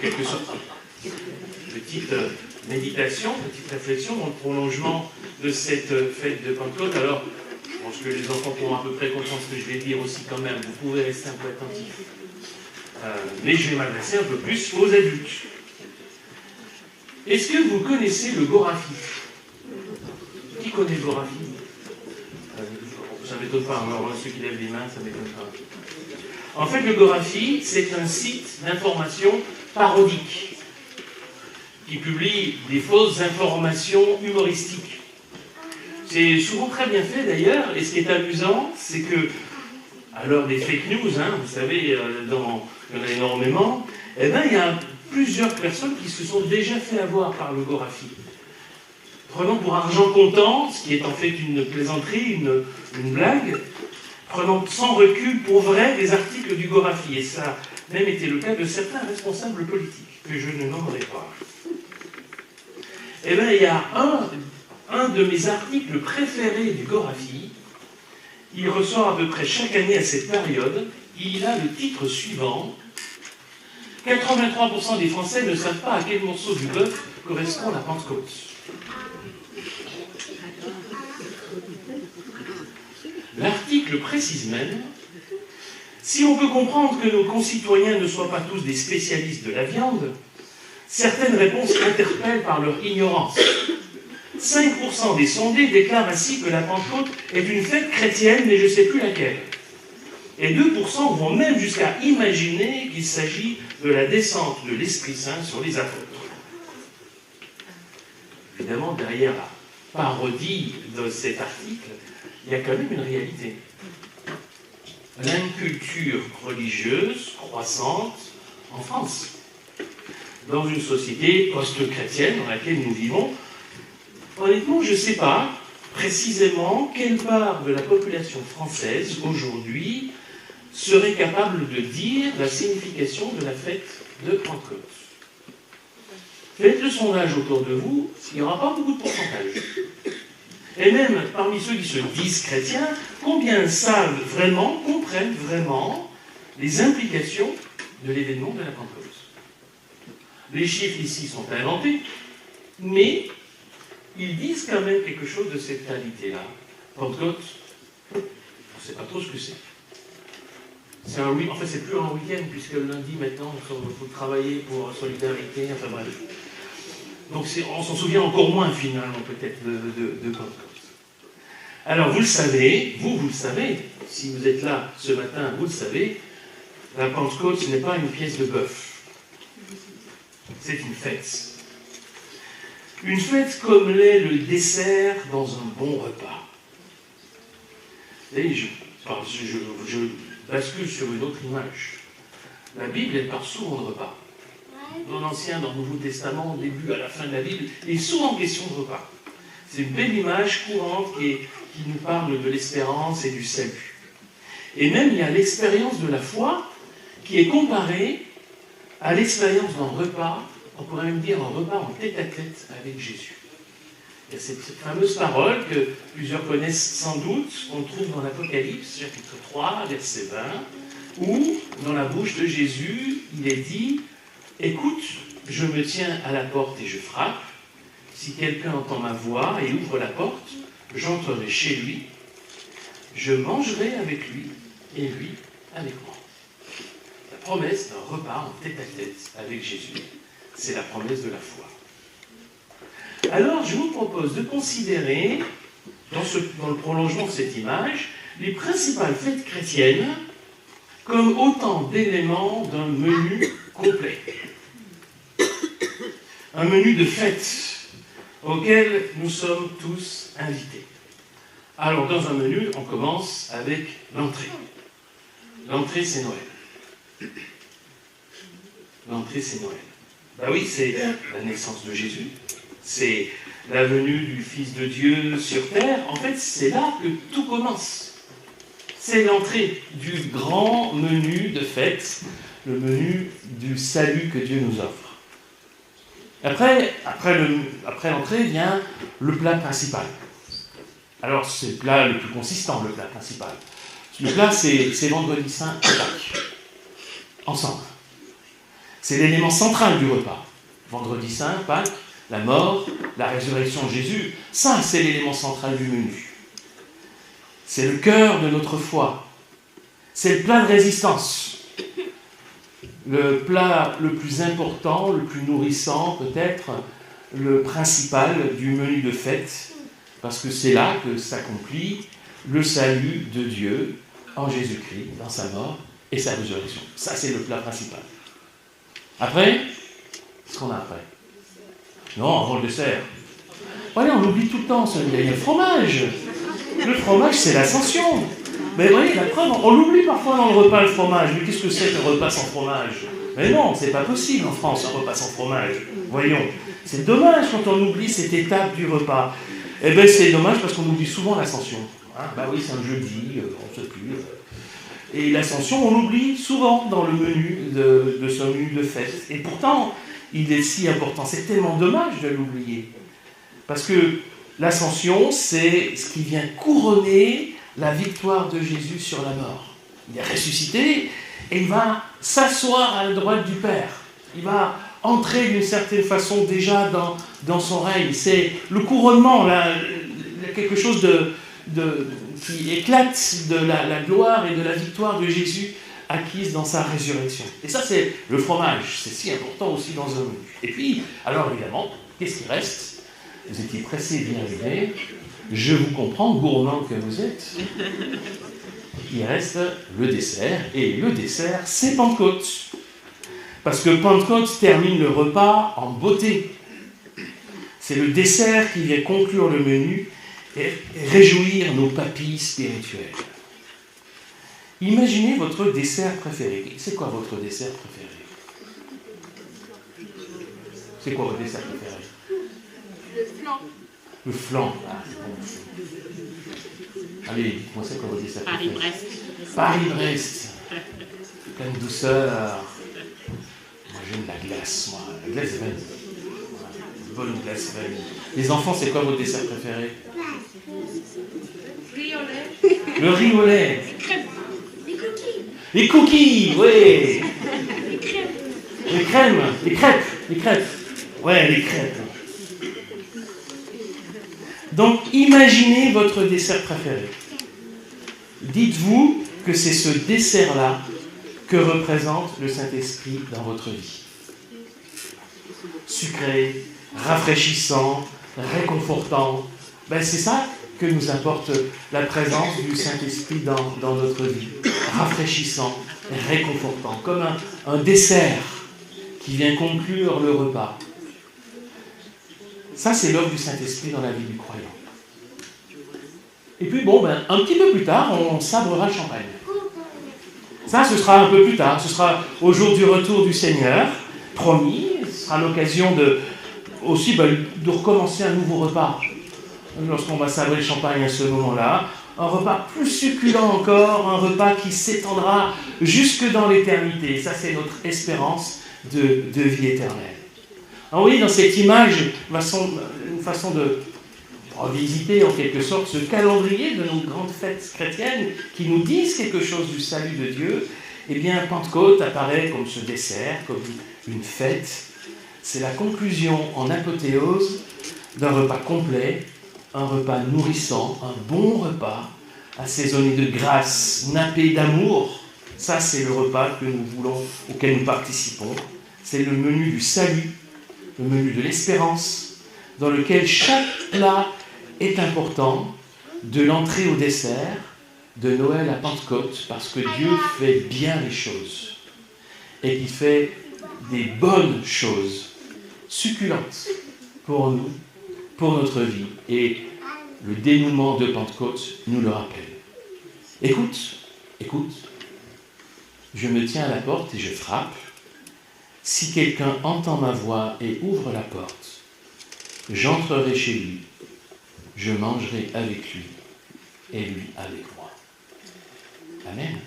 quelque sorte, petite méditation, petite réflexion dans le prolongement de cette fête de Pentecôte. Alors, je pense que les enfants pourront à peu près comprendre ce que je vais dire aussi quand même. Vous pouvez rester un peu attentifs. Mais je vais m'adresser un peu plus aux adultes. Est-ce que vous connaissez le Gorafi? Qui connaît le Gorafi? Ça ne m'étonne pas, alors ceux qui lèvent les mains, ça ne m'étonne pas. En fait, le Gorafi, c'est un site d'information parodique qui publie des fausses informations humoristiques. C'est souvent très bien fait d'ailleurs, et ce qui est amusant, c'est que, à l'heure des fake news, vous savez, il y en a énormément, eh bien, il y a plusieurs personnes qui se sont déjà fait avoir par le Gorafi. Prenons pour argent comptant, ce qui est en fait une plaisanterie, une blague, prenant sans recul pour vrai des articles du Gorafi. Et ça a même été le cas de certains responsables politiques, que je ne nommerai pas. Eh bien, il y a un de mes articles préférés du Gorafi. Il ressort à peu près chaque année à cette période. Il a le titre suivant. 83% des Français ne savent pas à quel morceau du bœuf correspond la Pentecôte. L'article précise même: si on peut comprendre que nos concitoyens ne soient pas tous des spécialistes de la viande, certaines réponses interpellent par leur ignorance. 5% des sondés déclarent ainsi que la Pentecôte est une fête chrétienne, mais je ne sais plus laquelle. Et 2% vont même jusqu'à imaginer qu'il s'agit de la descente de l'Esprit Saint sur les apôtres. Évidemment, derrière la parodie de cet article, il y a quand même une réalité. L'inculture religieuse croissante en France, dans une société post-chrétienne dans laquelle nous vivons. Honnêtement, je ne sais pas précisément quelle part de la population française aujourd'hui serait capable de dire la signification de la fête de Pentecôte. Faites le sondage autour de vous, il n'y aura pas beaucoup de pourcentage. Et même parmi ceux qui se disent chrétiens, combien savent vraiment, comprennent vraiment les implications de l'événement de la Pentecôte? Les chiffres ici sont inventés, mais ils disent quand même quelque chose de cette réalité-là. Pentecôte, on ne sait pas trop ce que c'est. En fait, c'est plus un week-end, puisque le lundi, maintenant, il faut travailler pour Solidarité, enfin bref. Donc on s'en souvient encore moins, finalement, peut-être, de Pentecôte. Alors, vous le savez, vous le savez, si vous êtes là ce matin, vous le savez, la Pentecôte, ce n'est pas une pièce de bœuf. C'est une fête. Une fête comme l'est le dessert dans un bon repas. Et je bascule sur une autre image. La Bible, elle parle souvent de repas. Dans l'Ancien, dans le Nouveau Testament, au début, à la fin de la Bible, il est souvent question de repas. C'est une belle image courante qui nous parle de l'espérance et du salut. Et même, il y a l'expérience de la foi qui est comparée à l'expérience d'un repas, on pourrait même dire un repas en tête-à-tête avec Jésus. Il y a cette fameuse parole que plusieurs connaissent sans doute, qu'on trouve dans l'Apocalypse, chapitre 3, verset 20, où, dans la bouche de Jésus, il est dit « Écoute, je me tiens à la porte et je frappe. Si quelqu'un entend ma voix et ouvre la porte, j'entrerai chez lui, je mangerai avec lui et lui avec moi. » La promesse d'un repas en tête-à-tête avec Jésus, c'est la promesse de la foi. Alors, je vous propose de considérer, dans le prolongement de cette image, les principales fêtes chrétiennes comme autant d'éléments d'un menu complet. Un menu de fêtes auquel nous sommes tous invités. Alors, dans un menu, on commence avec l'entrée. L'entrée, c'est Noël. L'entrée, c'est Noël. Ben oui, c'est la naissance de Jésus. C'est la venue du Fils de Dieu sur terre. En fait, c'est là que tout commence. C'est l'entrée du grand menu de fête, le menu du salut que Dieu nous offre. Après l'entrée vient le plat principal. Alors, c'est le plat le plus consistant, le plat principal. Le plat, c'est Vendredi Saint et Pâques. Ensemble. C'est l'élément central du repas. Vendredi Saint, Pâques, la mort, la résurrection de Jésus, ça c'est l'élément central du menu. C'est le cœur de notre foi. C'est le plat de résistance. Le plat le plus important, le plus nourrissant, peut-être le principal du menu de fête, parce que c'est là que s'accomplit le salut de Dieu en Jésus-Christ, dans sa mort et sa résurrection. Ça, c'est le plat principal. Après, qu'est-ce qu'on a après? Non, avant le dessert. Voyez, on oublie tout le temps, il y a le fromage. Le fromage, c'est l'ascension. Mais vous voyez, la preuve, on l'oublie parfois dans le repas, le fromage. Mais qu'est-ce que c'est qu'un repas sans fromage? Mais non, c'est pas possible en France, un repas sans fromage. Voyons, c'est dommage quand on oublie cette étape du repas. Eh bien, c'est dommage parce qu'on oublie souvent l'ascension. Hein, bah oui, c'est un jeudi, on ne sait plus. Et l'ascension, on l'oublie souvent dans le menu de ce menu de fête. Et pourtant, il est si important. C'est tellement dommage de l'oublier. Parce que l'ascension, c'est ce qui vient couronner la victoire de Jésus sur la mort. Il est ressuscité et il va s'asseoir à la droite du Père. Il va entrer d'une certaine façon déjà dans son règne. C'est le couronnement, quelque chose qui éclate de la gloire et de la victoire de Jésus acquise dans sa résurrection. Et ça, c'est le fromage. C'est si important aussi dans un menu. Et puis, alors évidemment, qu'est-ce qui reste? Vous étiez pressés d'y arriver. Je vous comprends, gourmand que vous êtes. Il reste le dessert. Et le dessert, c'est Pentecôte. Parce que Pentecôte termine le repas en beauté. C'est le dessert qui vient conclure le menu et réjouir nos papilles spirituelles. Imaginez votre dessert préféré. C'est quoi votre dessert préféré? C'est quoi votre dessert préféré? Le flan. Le flan. Ah, c'est bon. Allez, dites-moi, c'est quoi votre dessert préféré? Paris-Brest. Paris-Brest. Plein de douceur. Moi, j'aime la glace, moi. La glace vanille. Voilà. Bonne glace vanille. Les enfants, c'est quoi votre dessert préféré? Riz au lait. Le riz au lait. Les cookies. Les cookies, oui. Les crêpes. Les crèmes, les crêpes, les crêpes. Ouais, les crêpes. Donc, imaginez votre dessert préféré. Dites-vous que c'est ce dessert-là que représente le Saint-Esprit dans votre vie. Sucré, rafraîchissant, réconfortant. C'est ça que nous apporte la présence du Saint-Esprit dans notre vie. Rafraîchissant, réconfortant, comme un dessert qui vient conclure le repas. Ça, c'est l'œuvre du Saint-Esprit dans la vie du croyant. Et puis, un petit peu plus tard, on sabrera le champagne. Ça, ce sera un peu plus tard. Ce sera au jour du retour du Seigneur, promis. Ce sera l'occasion de recommencer un nouveau repas. Lorsqu'on va sabrer le champagne à ce moment-là, un repas plus succulent encore, un repas qui s'étendra jusque dans l'éternité. Ça, c'est notre espérance de vie éternelle. Alors oui, dans cette image, une façon de revisiter en quelque sorte ce calendrier de nos grandes fêtes chrétiennes qui nous disent quelque chose du salut de Dieu, eh bien Pentecôte apparaît comme ce dessert, comme une fête. C'est la conclusion en apothéose d'un repas complet, un repas nourrissant, un bon repas, assaisonné de grâce, nappé d'amour. Ça, c'est le repas que nous voulons, auquel nous participons. C'est le menu du salut, le menu de l'espérance, dans lequel chaque plat est important, de l'entrée au dessert, de Noël à Pentecôte, parce que Dieu fait bien les choses et qu'il fait des bonnes choses, succulentes pour nous, pour notre vie. Et le dénouement de Pentecôte nous le rappelle. Écoute, je me tiens à la porte et je frappe. Si quelqu'un entend ma voix et ouvre la porte, j'entrerai chez lui, je mangerai avec lui et lui avec moi. Amen.